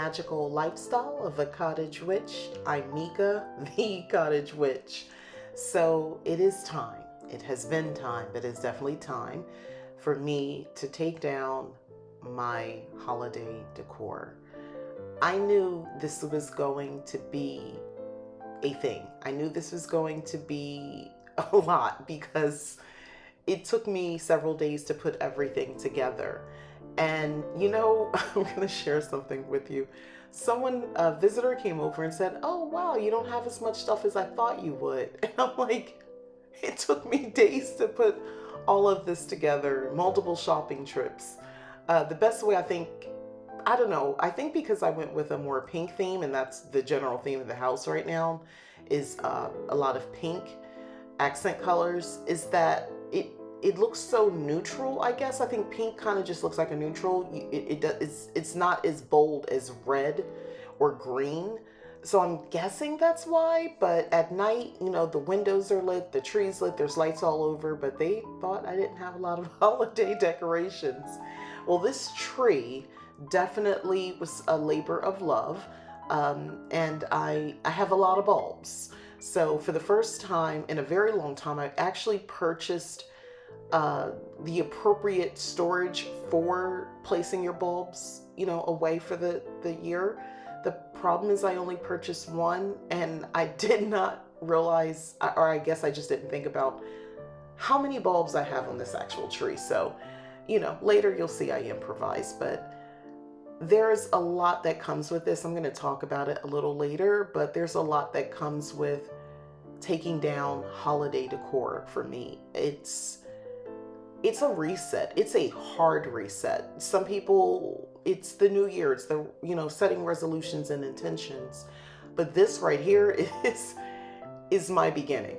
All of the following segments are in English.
magical lifestyle of a cottage witch. I'm Mika, the cottage witch. So it is time. It has been time, but it's definitely time for me to take down my holiday decor. I knew this was going to be a thing. I knew this was going to be a lot because it took me several days to put everything together. And I'm going to share something with you. A visitor came over and said, "Oh, wow, you don't have as much stuff as I thought you would." And I'm like, it took me days to put all of this together, multiple shopping trips. The best way, I don't know, I think because I went with a more pink theme, and that's the general theme of the house right now, is a lot of pink accent colors, is that it looks so neutral. I guess I think pink kind of just looks like a neutral. It's not as bold as red or green. So I'm guessing that's why. But at night, the windows are lit, the trees lit, there's lights all over, but they thought I didn't have a lot of holiday decorations. Well, this tree definitely was a labor of love. And I have a lot of bulbs. So for the first time in a very long time, I actually purchased the appropriate storage for placing your bulbs, away for the year. The problem is I only purchased one, and I did not realize, or I guess I just didn't think about how many bulbs I have on this actual tree. So, later you'll see I improvise, but there's a lot that comes with this. I'm going to talk about it a little later, but there's a lot that comes with taking down holiday decor for me. It's a reset. It's a hard reset. Some people, it's the new year. It's the, setting resolutions and intentions. But this right here is my beginning.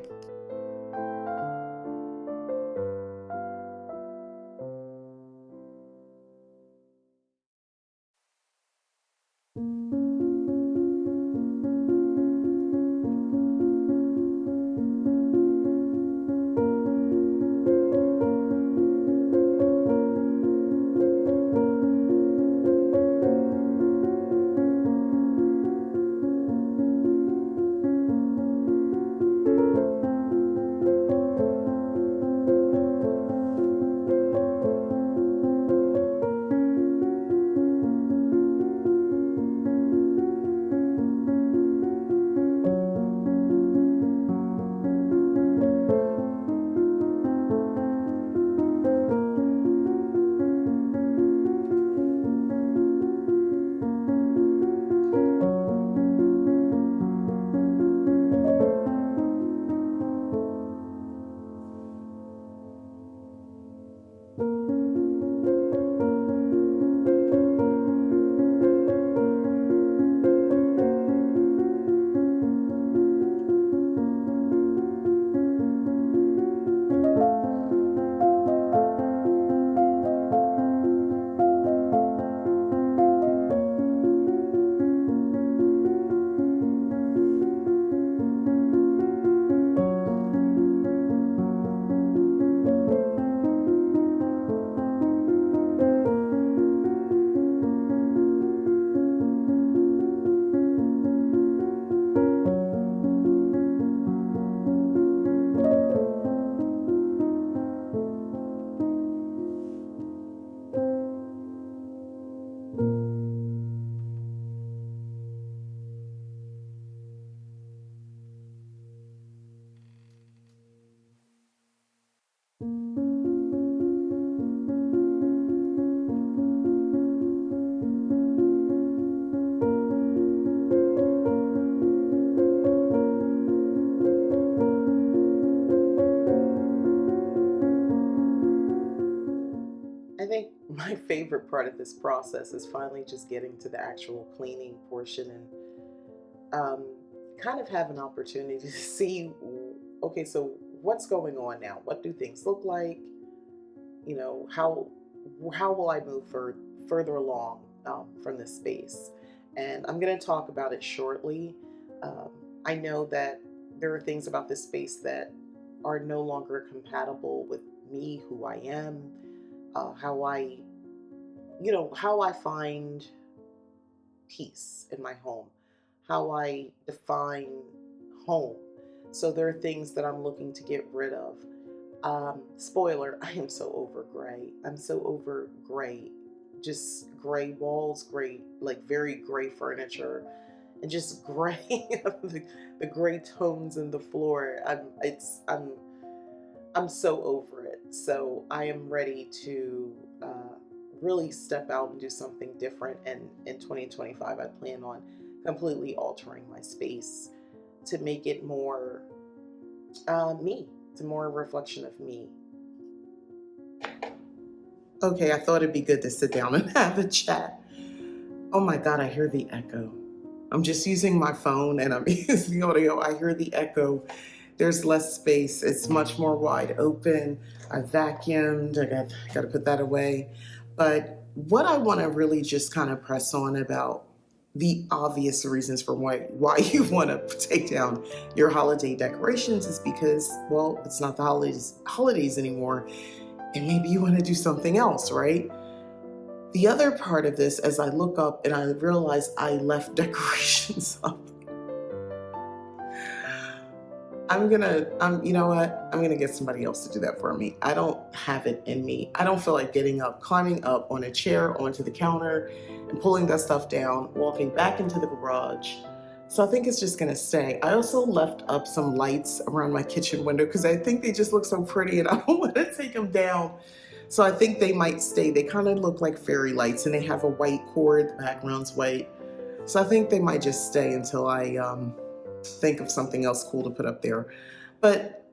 I think my favorite part of this process is finally just getting to the actual cleaning portion and um, kind of have an opportunity to see, okay, so what's going on now? What do things look like? How will I move further along from this space? And I'm going to talk about it shortly. Um, I know that there are things about this space that are no longer compatible with me, who I am, how I find peace in my home, how I define home. So there are things that I'm looking to get rid of. Spoiler, I am so over gray. I'm so over gray. Just gray walls, gray, like very gray furniture, and just gray, the gray tones in the floor. I'm so over it. So I am ready to really step out and do something different. And in 2025, I plan on completely altering my space to make it more me, to more a reflection of me. Okay, I thought it'd be good to sit down and have a chat. Oh my God, I hear the echo. I'm just using my phone and I'm using audio. I hear the echo. There's less space. It's much more wide open. I vacuumed. I got to put that away. But what I want to really just kind of press on about the obvious reasons for why you want to take down your holiday decorations is because, well, it's not the holidays anymore, and maybe you want to do something else, right? The other part of this, as I look up and I realize I left decorations up, you know what? I'm gonna get somebody else to do that for me. I don't have it in me. I don't feel like getting up, climbing up on a chair, onto the counter, and pulling that stuff down, walking back into the garage. So I think it's just gonna stay. I also left up some lights around my kitchen window because I think they just look so pretty and I don't want to take them down. So I think they might stay. They kind of look like fairy lights and they have a white cord, the background's white. So I think they might just stay until I think of something else cool to put up there. But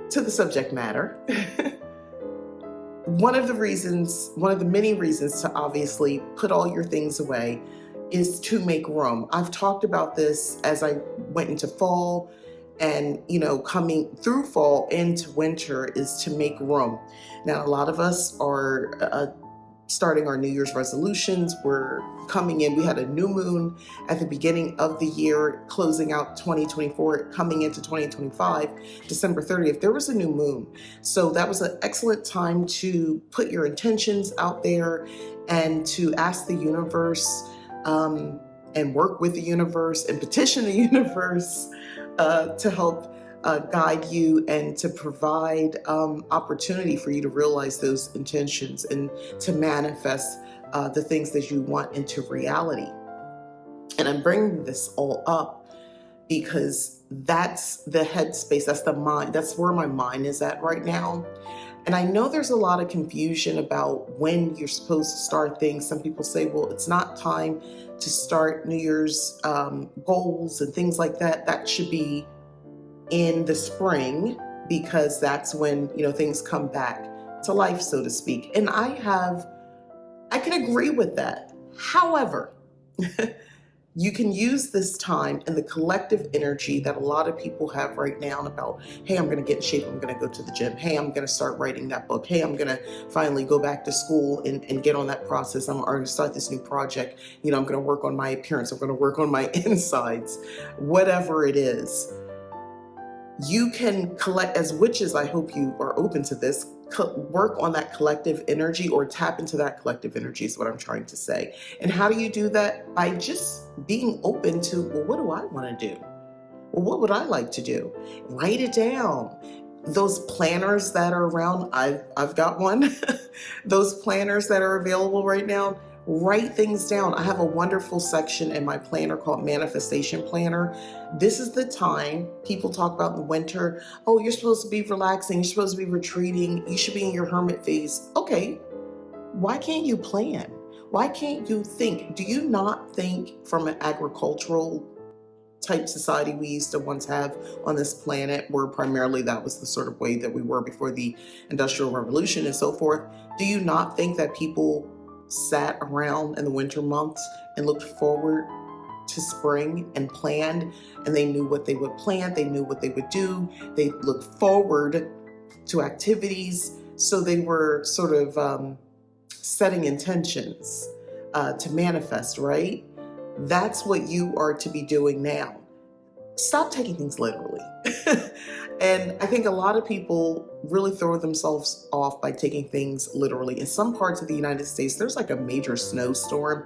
to the subject matter, one of the many reasons to obviously put all your things away is to make room. I've talked about this as I went into fall, and coming through fall into winter is to make room. Now, a lot of us are starting our New Year's resolutions. We're coming in. We had a new moon at the beginning of the year, closing out 2024, coming into 2025, December 30th. There was a new moon. So that was an excellent time to put your intentions out there and to ask the universe and work with the universe and petition the universe to help guide you and to provide opportunity for you to realize those intentions and to manifest the things that you want into reality. And I'm bringing this all up because that's the headspace, that's the mind, that's where my mind is at right now. And I know there's a lot of confusion about when you're supposed to start things. Some people say, well, it's not time to start New Year's goals and things like that. That should be in the spring because that's when things come back to life, so to speak. And I can agree with that. However, you can use this time and the collective energy that a lot of people have right now about, hey, I'm going to get in shape, I'm going to go to the gym, hey, I'm going to start writing that book, hey, I'm going to finally go back to school and get on that process, I'm going to start this new project, I'm going to work on my appearance, I'm going to work on my insides, whatever it is. You can collect, as witches, I hope you are open to this, work on that collective energy or tap into that collective energy is what I'm trying to say. And how do you do that? By just being open to, well, what do I want to do? Well, what would I like to do? Write it down. Those planners that are around, I've got one. Those planners that are available right now, write things down. I have a wonderful section in my planner called Manifestation Planner. This is the time people talk about in the winter. Oh, you're supposed to be relaxing. You're supposed to be retreating. You should be in your hermit phase. Okay, why can't you plan? Why can't you think? Do you not think from an agricultural type society we used to once have on this planet, where primarily that was the sort of way that we were before the Industrial Revolution and so forth? Do you not think that people sat around in the winter months and looked forward to spring and planned, and they knew what they would plant, they knew what they would do, they looked forward to activities, so they were sort of setting intentions to manifest, right? That's what you are to be doing now. Stop taking things literally. And I think a lot of people really throw themselves off by taking things literally. In some parts of the United States, there's like a major snowstorm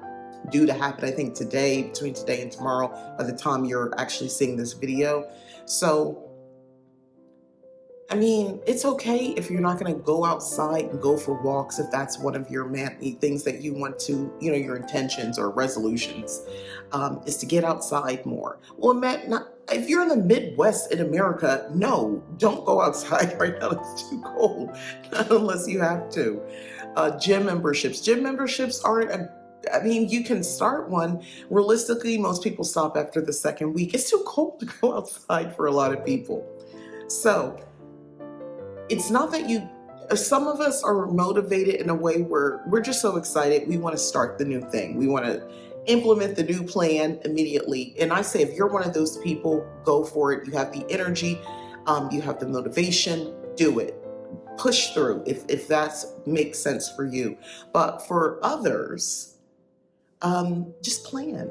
due to happen, I think today, between today and tomorrow, by the time you're actually seeing this video. So I mean, it's okay if you're not going to go outside and go for walks, if that's one of your things that you want to, your intentions or resolutions, is to get outside more. Well, if you're in the Midwest in America, no, don't go outside right now. It's too cold, not unless you have to. Gym memberships. Gym memberships aren't I mean, you can start one. Realistically, most people stop after the second week. It's too cold to go outside for a lot of people. So, it's not that some of us are motivated in a way where we're just so excited. We want to start the new thing. We want to implement the new plan immediately. And I say, if you're one of those people, go for it. You have the energy, you have the motivation, do it. Push through if that makes sense for you. But for others, just plan.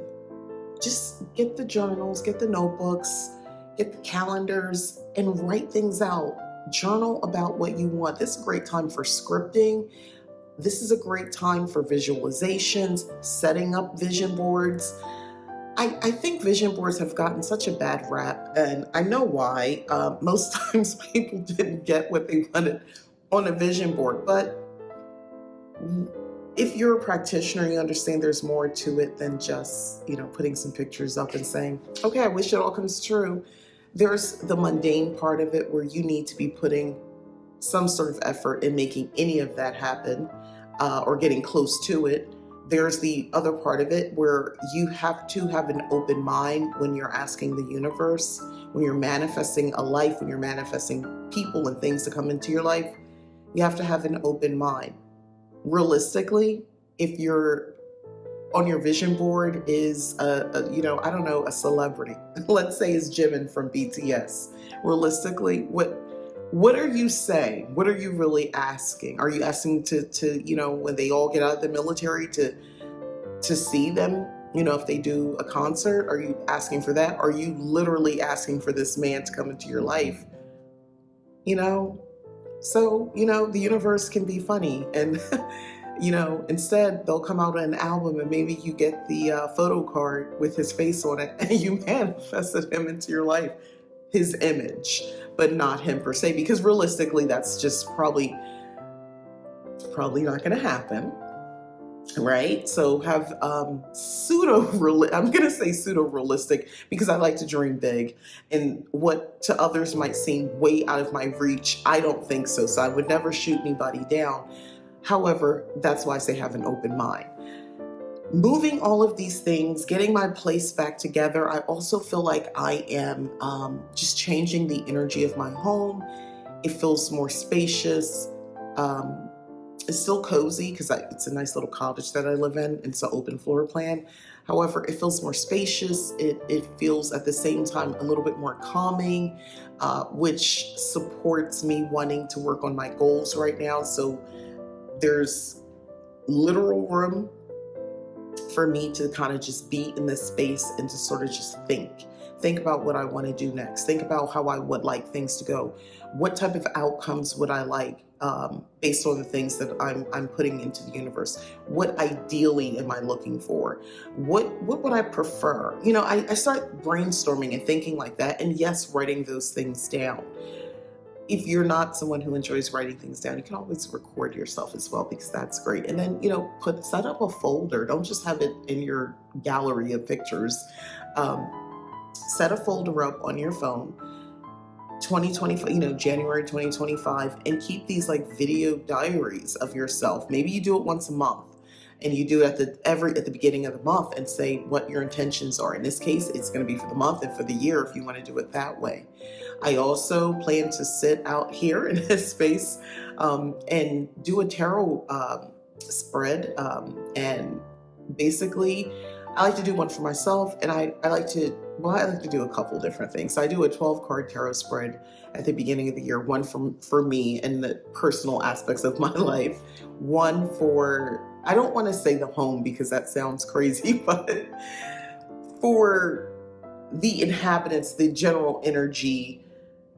Just get the journals, get the notebooks, get the calendars, and write things out. Journal about what you want. This is a great time for scripting. This is a great time for visualizations, setting up vision boards. I think vision boards have gotten such a bad rap, and I know why. Most times people didn't get what they wanted on a vision board, but if you're a practitioner, you understand there's more to it than just, putting some pictures up and saying, okay, I wish it all comes true. There's the mundane part of it where you need to be putting some sort of effort in making any of that happen, or getting close to it. There's the other part of it where you have to have an open mind when you're asking the universe, when you're manifesting a life, when you're manifesting people and things to come into your life. You have to have an open mind. Realistically, if you're on your vision board is a celebrity. Let's say it's Jimin from BTS. Realistically, what are you saying? What are you really asking? Are you asking to when they all get out of the military to see them, if they do a concert? Are you asking for that? Are you literally asking for this man to come into your life? So, the universe can be funny, and instead they'll come out with an album and maybe you get the photo card with his face on it and you manifested him into your life, his image, but not him per se, because realistically that's just probably not going to happen, right? So have I'm going to say pseudo-realistic because I like to dream big, and what to others might seem way out of my reach, I don't think so. So I would never shoot anybody down. However, that's why I say have an open mind. Moving all of these things, getting my place back together, I also feel like I am just changing the energy of my home. It feels more spacious. It's still cozy because it's a nice little cottage that I live in. It's an open floor plan. However, it feels more spacious. It feels at the same time a little bit more calming, which supports me wanting to work on my goals right now. So there's literal room for me to kind of just be in this space and to sort of just think about what I want to do next. Think about how I would like things to go. What type of outcomes would I like based on the things that I'm putting into the universe? What ideally am I looking for? What would I prefer? I start brainstorming and thinking like that, and yes, writing those things down. If you're not someone who enjoys writing things down, you can always record yourself as well, because that's great. And then, set up a folder. Don't just have it in your gallery of pictures. Set a folder up on your phone, 2025, January 2025, and keep these like video diaries of yourself. Maybe you do it once a month, and you do it at the beginning of the month and say what your intentions are. In this case, it's going to be for the month and for the year if you want to do it that way. I also plan to sit out here in this space and do a tarot spread. And basically, I like to do one for myself, and I like to do a couple different things. So I do a 12-card tarot spread at the beginning of the year, one for me and the personal aspects of my life, one for, I don't want to say the home because that sounds crazy, but for the inhabitants, the general energy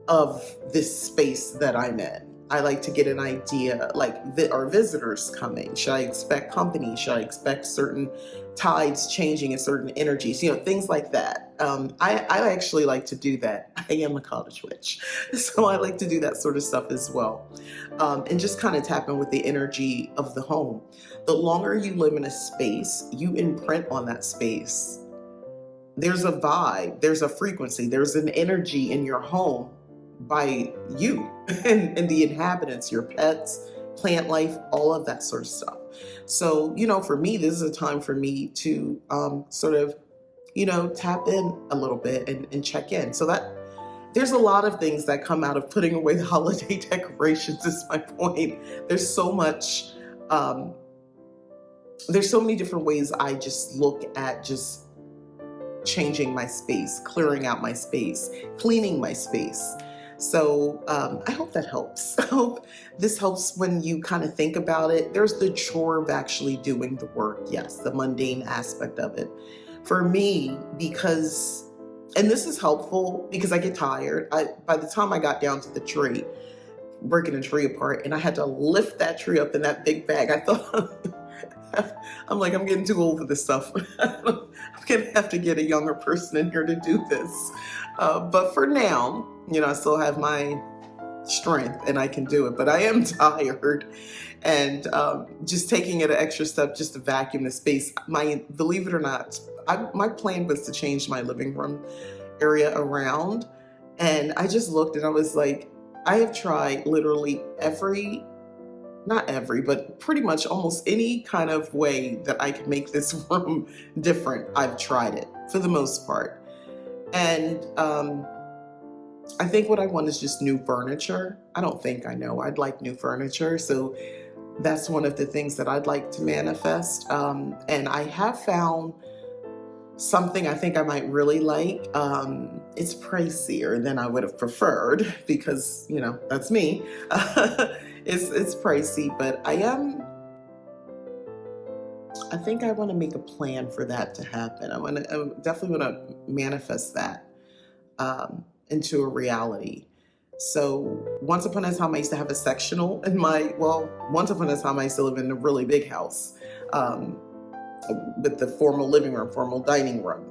of this space that I'm in. I like to get an idea, like, are visitors coming? Should I expect company? Should I expect certain tides changing in certain energies? Things like that. I actually like to do that. I am a cottage witch, so I like to do that sort of stuff as well, and just kind of tap in with the energy of the home. The longer you live in a space, you imprint on that space. There's a vibe, there's a frequency, there's an energy in your home by you and the inhabitants, your pets, plant life, all of that sort of stuff. So, for me, this is a time for me to sort of, tap in a little bit and check in. So that there's a lot of things that come out of putting away the holiday decorations, is my point. There's so much, there's so many different ways I just look at just changing my space, clearing out my space, cleaning my space. So I hope that helps. I hope this helps when you kind of think about it. There's the chore of actually doing the work. Yes, the mundane aspect of it. For me, and this is helpful because I get tired. By the time I got down to the tree, breaking a tree apart, and I had to lift that tree up in that big bag, I thought, I'm like, I'm getting too old for this stuff. I'm gonna have to get a younger person in here to do this. But for now, I still have my strength and I can do it, but I am tired. And just taking it an extra step just to vacuum the space. Believe it or not, my plan was to change my living room area around. And I just looked and I was like, I have tried literally not every, but pretty much almost any kind of way that I can make this room different. I've tried it for the most part. And I think what I want is just new furniture. I don't think I know. I'd like new furniture. So that's one of the things that I'd like to manifest. And I have found something I think I might really like. It's pricier than I would have preferred because, that's me. It's pricey, but I think I want to make a plan for that to happen. I definitely want to manifest that into a reality. So once upon a time, I used to have a sectional once upon a time, I used to live in a really big house with the formal living room, formal dining room,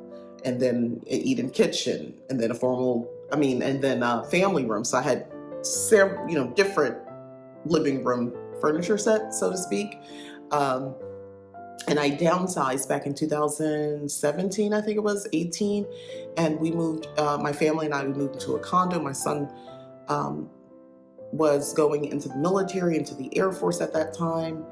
and then an eat-in kitchen, and then family room. So I had several, different living room furniture set, so to speak. And I downsized back in 2017, I think it was 18. And we moved, my family and I, we moved into a condo. My son was going into the military, into the Air Force at that time.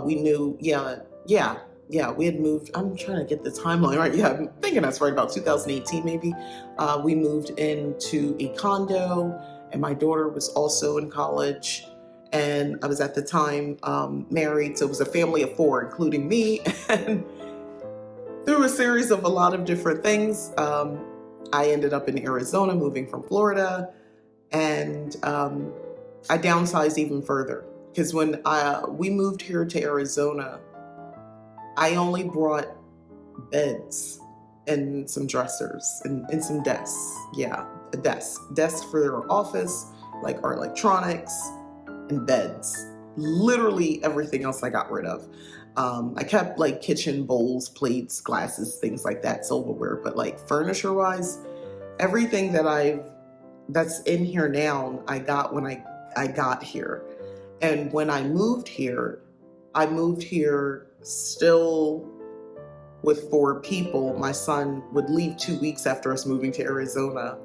We knew, we had moved. I'm trying to get the timeline right. Yeah, I'm thinking that's right, about 2018 maybe. We moved into a condo, and my daughter was also in college. And I was at the time married, so it was a family of 4, including me. And through a series of a lot of different things, I ended up in Arizona, moving from Florida. And I downsized even further because when we moved here to Arizona, I only brought beds and some dressers and some desks. Yeah, a desk for our office, like our electronics, and beds. Literally everything else I got rid of. I kept kitchen bowls, plates, glasses, things like that, silverware, but furniture wise, everything that's in here now, I got when I got here. And when I moved here still with 4 people. My son would leave 2 weeks after us moving to Arizona.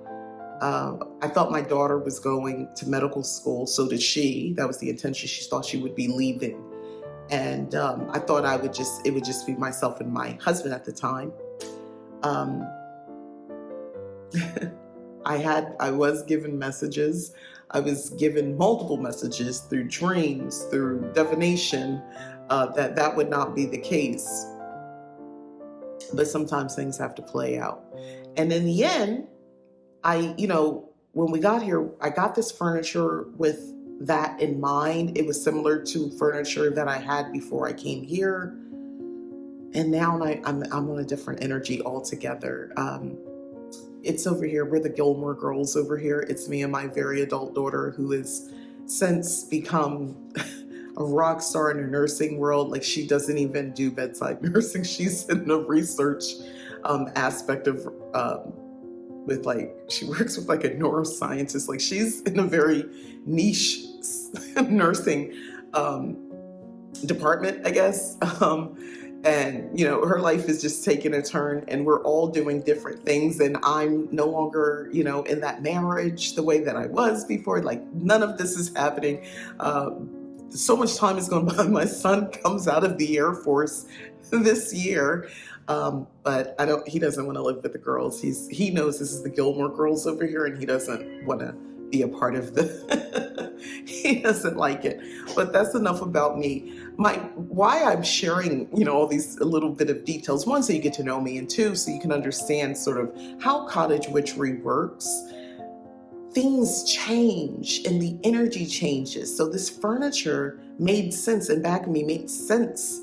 I thought my daughter was going to medical school, so did she. That was the intention. She thought she would be leaving. And I thought it would just be myself and my husband at the time. I was given messages. I was given multiple messages through dreams, through divination, that would not be the case. But sometimes things have to play out. And in the end, when we got here, I got this furniture with that in mind. It was similar to furniture that I had before I came here. And now I'm on a different energy altogether. It's over here. We're the Gilmore Girls over here. It's me and my very adult daughter who is since become a rock star in the nursing world. Like, she doesn't even do bedside nursing. She's in the research aspect of with, like, she works with like a neuroscientist. Like, she's in a very niche nursing um, department, I guess. And her life is just taking a turn, and we're all doing different things. And I'm no longer, in that marriage the way that I was before. Like, none of this is happening. So much time has gone by. My son comes out of the Air Force this year. But he doesn't want to live with the girls. He knows this is the Gilmore Girls over here, and he doesn't want to be a part of the, he doesn't like it. But that's enough about me. Why I'm sharing, all these a little bit of details. One, so you get to know me, and two, so you can understand sort of how cottage witchery works. Things change and the energy changes. So this furniture made sense, and back of me made sense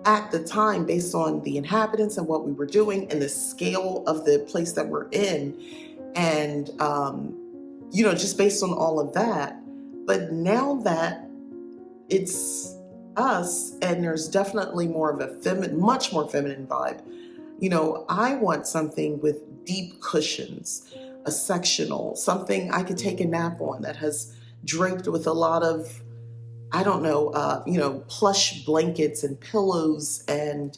at the time based on the inhabitants and what we were doing and the scale of the place that we're in. And, just based on all of that. But now that it's us, and there's definitely more of a much more feminine vibe, I want something with deep cushions, a sectional, something I could take a nap on that has draped with a lot of, I don't know, plush blankets and pillows. And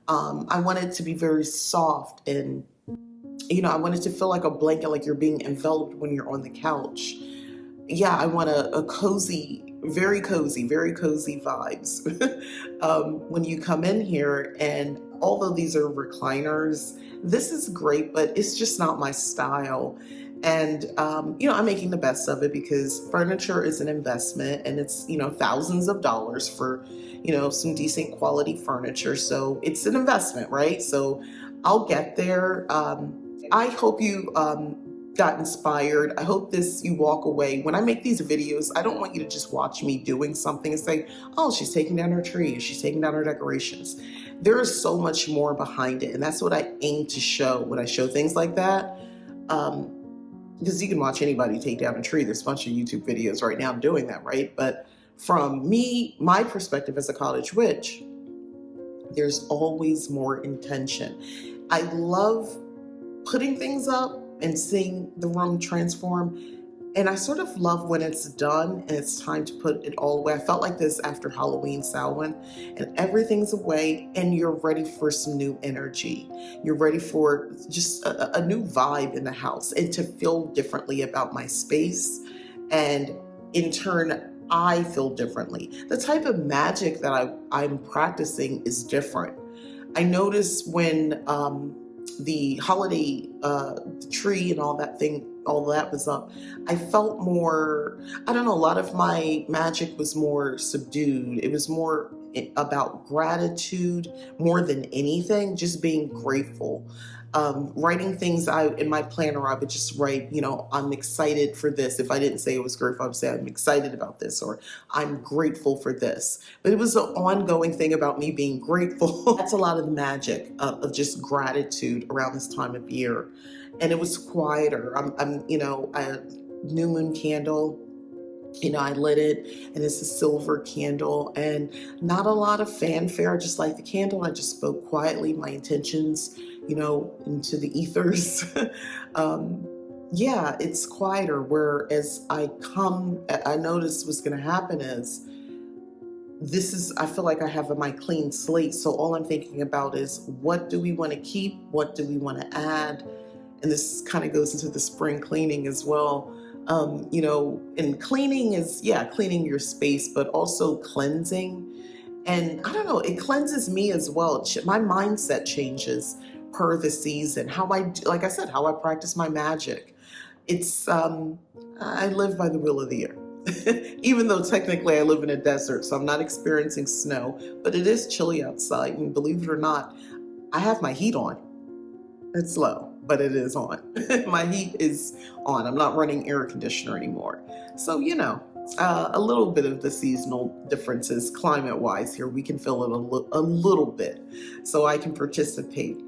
I want it to be very soft, and, I want it to feel like a blanket, like you're being enveloped when you're on the couch. Yeah, I want a cozy, very cozy, very cozy vibes when you come in here. And although these are recliners, this is great, but it's just not my style. And, I'm making the best of it, because furniture is an investment, and it's, thousands of dollars for, some decent quality furniture. So it's an investment, right? So I'll get there. I hope you got inspired. I hope you walk away. When I make these videos, I don't want you to just watch me doing something and say, oh, she's taking down her tree, she's taking down her decorations. There is so much more behind it. And that's what I aim to show when I show things like that. Because you can watch anybody take down a tree. There's a bunch of YouTube videos right now doing that, right? But from me, my perspective as a cottage witch, there's always more intention. I love putting things up and seeing the room transform. And I sort of love when it's done and it's time to put it all away. I felt like this after Halloween, Samhain, and everything's away and you're ready for some new energy. You're ready for just a new vibe in the house, and to feel differently about my space. And in turn, I feel differently. The type of magic that I'm practicing is different. I notice when the holiday tree and all that was up, I felt more, I don't know, a lot of my magic was more subdued. It was more about gratitude more than anything, just being grateful. Writing things out in my planner, I would just write, I'm excited for this. If I didn't say it was grateful, I would say I'm excited about this, or I'm grateful for this. But it was an ongoing thing about me being grateful. That's a lot of the magic of just gratitude around this time of year. And it was quieter. I'm a new moon candle. I lit it, and it's a silver candle, and not a lot of fanfare. I just like the candle. I just spoke quietly my intentions, into the ethers. Yeah, it's quieter. Whereas I noticed what's going to happen is, I feel like I have my clean slate. So all I'm thinking about is, what do we want to keep? What do we want to add? And this kind of goes into the spring cleaning as well. And cleaning is, cleaning your space, but also cleansing. And I don't know, it cleanses me as well. My mindset changes per the season. Like I said, how I practice my magic. It's, I live by the will of the earth. Even though technically I live in a desert, so I'm not experiencing snow, but it is chilly outside. And believe it or not, I have my heat on. It's low, but it is on. My heat is on. I'm not running air conditioner anymore. So, a little bit of the seasonal differences climate-wise here. We can feel it a little bit, so I can participate.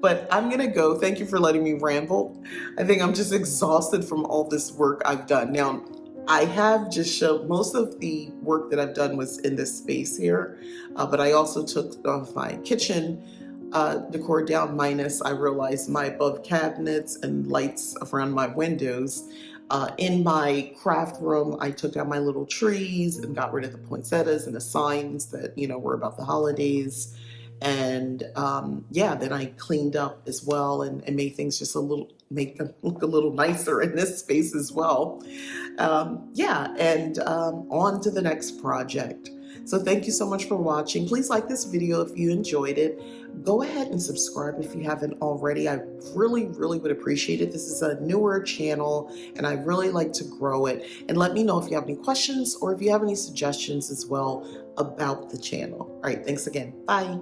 But I'm going to go. Thank you for letting me ramble. I think I'm just exhausted from all this work I've done. Now, I have just showed most of the work that I've done was in this space here, but I also took off my kitchen decor down minus I realized my above cabinets and lights around my windows. In my craft room, I took out my little trees and got rid of the poinsettias and the signs that were about the holidays. And yeah, then I cleaned up as well and made things just a little make them look a little nicer in this space as well. Yeah, and on to the next project. So thank you so much for watching. Please like this video if you enjoyed it. Go ahead and subscribe if you haven't already. I really, really would appreciate it. This is a newer channel and I really like to grow it. And let me know if you have any questions or if you have any suggestions as well about the channel. All right, thanks again. Bye.